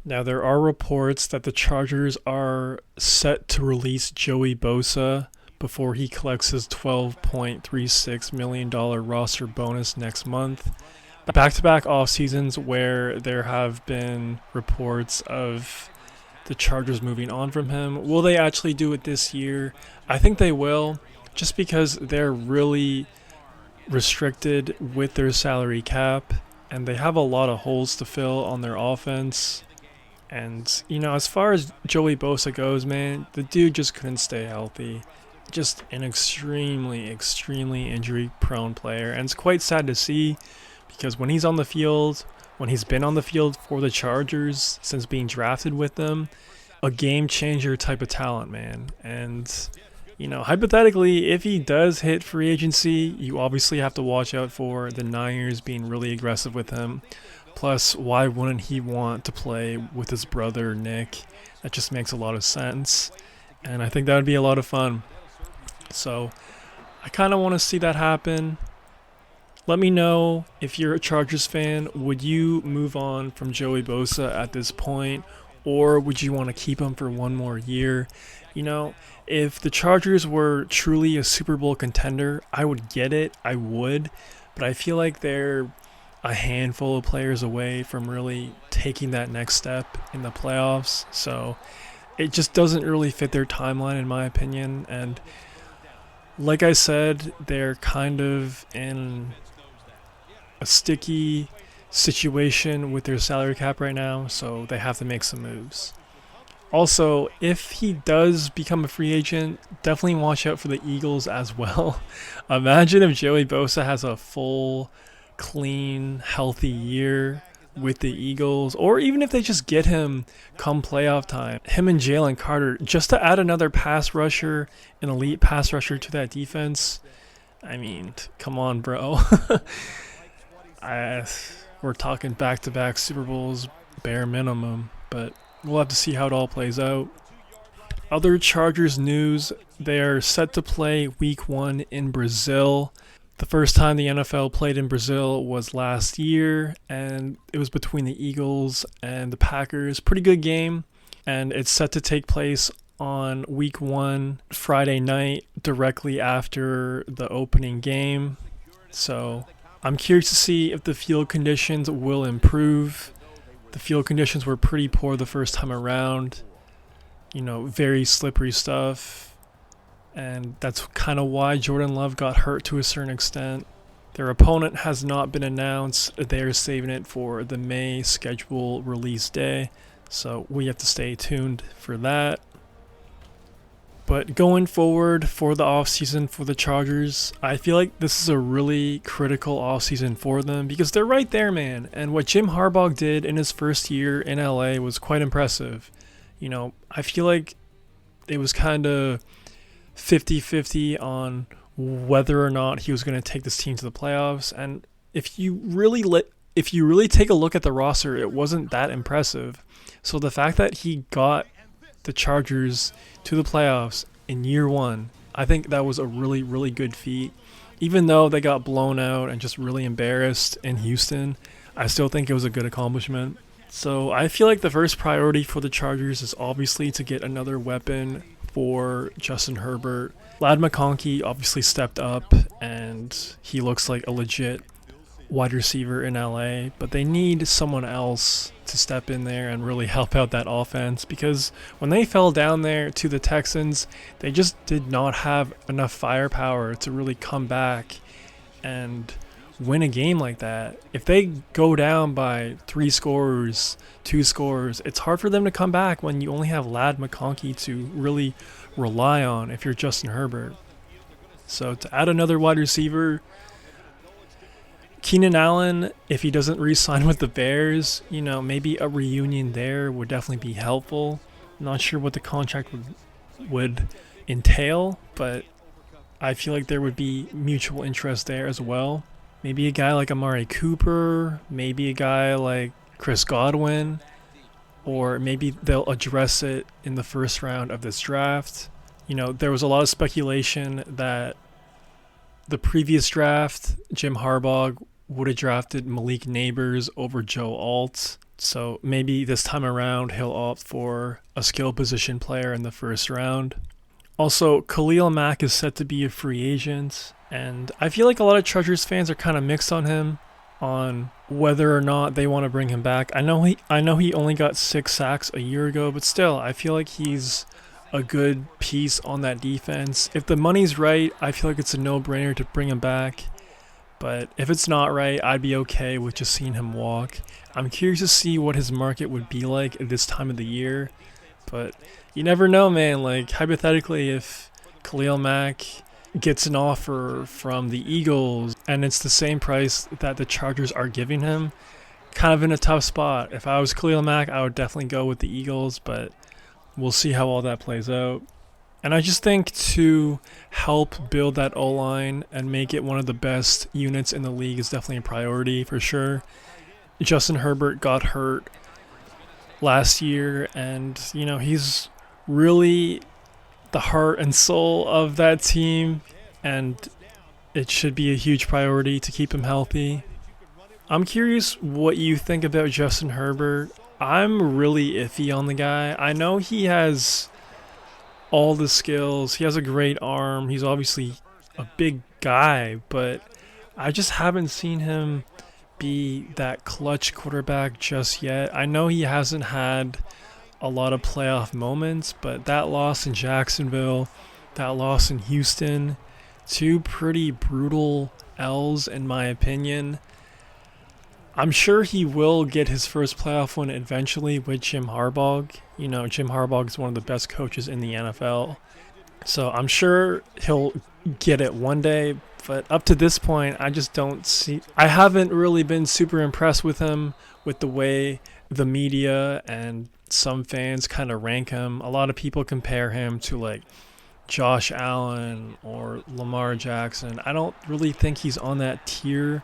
Now, there are reports that the Chargers are set to release Joey Bosa before he collects his $12.36 million roster bonus next month. Back-to-back off seasons where there have been reports of the Chargers moving on from him. Will they actually do it this year? I think they will, just because they're really restricted with their salary cap and they have a lot of holes to fill on their offense. And, as far as Joey Bosa goes, man, the dude just couldn't stay healthy. Just an extremely, extremely injury-prone player. And it's quite sad to see because when he's on the field, when he's been on the field for the Chargers since being drafted with them, a game-changer type of talent, man. And, hypothetically, if he does hit free agency, you obviously have to watch out for the Niners being really aggressive with him. Plus, why wouldn't he want to play with his brother, Nick? That just makes a lot of sense. And I think that would be a lot of fun. So, I kind of want to see that happen. Let me know if you're a Chargers fan. Would you move on from Joey Bosa at this point? Or would you want to keep him for one more year? If the Chargers were truly a Super Bowl contender, I would get it. I would. But I feel like they're a handful of players away from really taking that next step in the playoffs. So it just doesn't really fit their timeline, in my opinion. And like I said, they're kind of in a sticky situation with their salary cap right now, so they have to make some moves. Also, if he does become a free agent, definitely watch out for the Eagles as well. Imagine if Joey Bosa has a full, clean, healthy year with the Eagles, or even if they just get him come playoff time, him and Jalen Carter, just to add another pass rusher, an elite pass rusher to that defense. I mean, come on, bro. We're talking back-to-back Super Bowls, bare minimum, but we'll have to see how it all plays out. Other Chargers news, they are set to play Week 1 in Brazil. The first time the NFL played in Brazil was last year, and it was between the Eagles and the Packers. Pretty good game, and it's set to take place on Week 1, Friday night, directly after the opening game. So I'm curious to see if the field conditions will improve. The field conditions were pretty poor the first time around. Very slippery stuff. And that's kind of why Jordan Love got hurt to a certain extent. Their opponent has not been announced. They're saving it for the May schedule release day. So we have to stay tuned for that. But going forward for the offseason for the Chargers, I feel like this is a really critical offseason for them because they're right there, man. And what Jim Harbaugh did in his first year in LA was quite impressive. I feel like it was kind of 50-50 on whether or not he was going to take this team to the playoffs. And if you really take a look at the roster, it wasn't that impressive. So the fact that he got the Chargers to the playoffs in year one, I think that was a really, really good feat. Even though they got blown out and just really embarrassed in Houston, I still think it was a good accomplishment. So I feel like the first priority for the Chargers is obviously to get another weapon for Justin Herbert. Ladd McConkey obviously stepped up and he looks like a legit wide receiver in LA, but they need someone else to step in there and really help out that offense because when they fell down there to the Texans, they just did not have enough firepower to really come back and win a game like that. If they go down by 3 scores, 2 scores, it's hard for them to come back when you only have Ladd McConkey to really rely on if you're Justin Herbert. So to add another wide receiver, Keenan Allen, if he doesn't re-sign with the Bears, maybe a reunion there would definitely be helpful. I'm not sure what the contract would entail, but I feel like there would be mutual interest there as well. Maybe a guy like Amari Cooper, maybe a guy like Chris Godwin, or maybe they'll address it in the first round of this draft. There was a lot of speculation that the previous draft, Jim Harbaugh would have drafted Malik Neighbors over Joe Alt. So maybe this time around he'll opt for a skill position player in the first round. Also, Khalil Mack is set to be a free agent, and I feel like a lot of Chargers fans are kind of mixed on him, on whether or not they want to bring him back. I know he only got 6 sacks a year ago, but still, I feel like he's a good piece on that defense. If the money's right, I feel like it's a no-brainer to bring him back. But if it's not right, I'd be okay with just seeing him walk. I'm curious to see what his market would be like at this time of the year. But you never know, man. Like, hypothetically, if Khalil Mack gets an offer from the Eagles and it's the same price that the Chargers are giving him, kind of in a tough spot. If I was Khalil Mack, I would definitely go with the Eagles, but we'll see how all that plays out. And I just think to help build that O-line and make it one of the best units in the league is definitely a priority for sure. Justin Herbert got hurt last year, and he's really the heart and soul of that team, and it should be a huge priority to keep him healthy. I'm curious what you think about Justin Herbert. I'm really iffy on the guy. I know he has all the skills. He has a great arm. He's obviously a big guy, but I just haven't seen him be that clutch quarterback just yet. I know he hasn't had a lot of playoff moments, but that loss in Jacksonville, that loss in Houston, 2 pretty brutal L's in my opinion. I'm sure he will get his first playoff win eventually with Jim Harbaugh. Jim Harbaugh is one of the best coaches in the NFL. So I'm sure he'll get it one day. But up to this point, I haven't really been super impressed with him, with the way the media and some fans kind of rank him. A lot of people compare him to like Josh Allen or Lamar Jackson. I don't really think he's on that tier.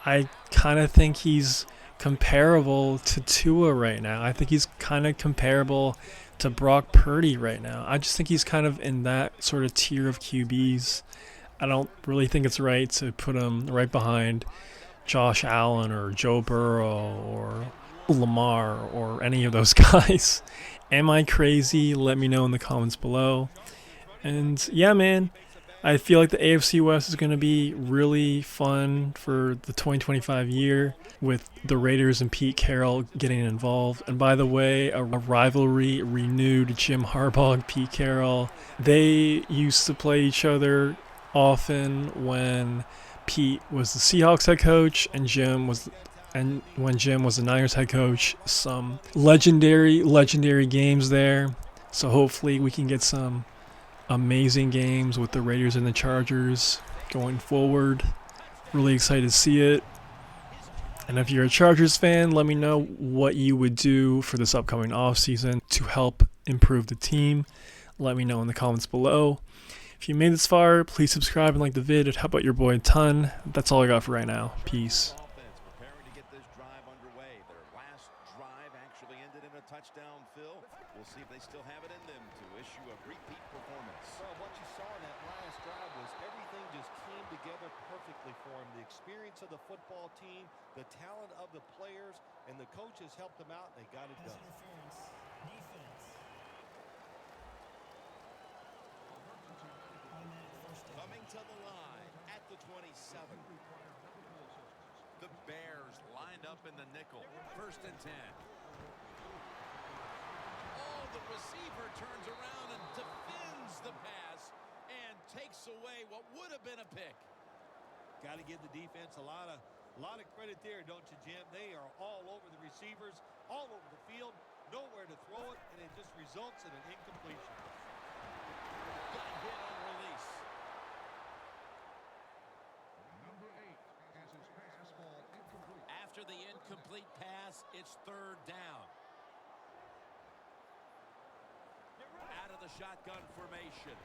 I kind of think he's comparable to Tua right now. I think he's kind of comparable to Brock Purdy right now. I just think he's kind of in that sort of tier of QBs. I don't really think it's right to put him right behind Josh Allen or Joe Burrow or Lamar or any of those guys. Am I crazy? Let me know in the comments below. And yeah, man, I feel like the AFC West is going to be really fun for the 2025 year with the Raiders and Pete Carroll getting involved. And by the way, a rivalry renewed. Jim Harbaugh, Pete Carroll. They used to play each other often when Pete was the Seahawks head coach and when Jim was the Niners head coach. Some legendary games there. So hopefully we can get some amazing games with the Raiders and the Chargers going forward. Really excited to see it. And if you're a Chargers fan, let me know what you would do for this upcoming offseason to help improve the team. Let me know in the comments below. If you made this far, please subscribe and like the vid. It'd help out your boy a ton. That's all I got for right now. Peace. Touchdown, Phil. We'll see if they still have it in them to issue a repeat performance. Well, what you saw in that last drive was everything just came together perfectly for him. The experience of the football team, the talent of the players, and the coaches helped them out, and they got it done. Coming to the line at the 27. The Bears lined up in the nickel. 1st and 10. The receiver turns around and defends the pass and takes away what would have been a pick. Got to give the defense a lot of credit there, don't you, Jim? They are all over the receivers, all over the field, nowhere to throw it, and it just results in an incompletion. Got hit on release. Number 8 has his pass ball incomplete. After the incomplete pass, it's 3rd down. Out of the shotgun formation.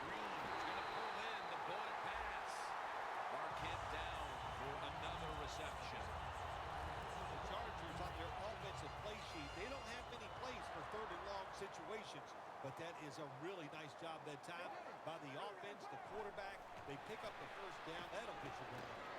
Green's going to pull in the bullet pass. Marquette down for another reception. The Chargers on their offensive play sheet, they don't have many plays for 3rd and long situations, but that is a really nice job that time by the offense, the quarterback. They pick up the 1st down. That'll get you going.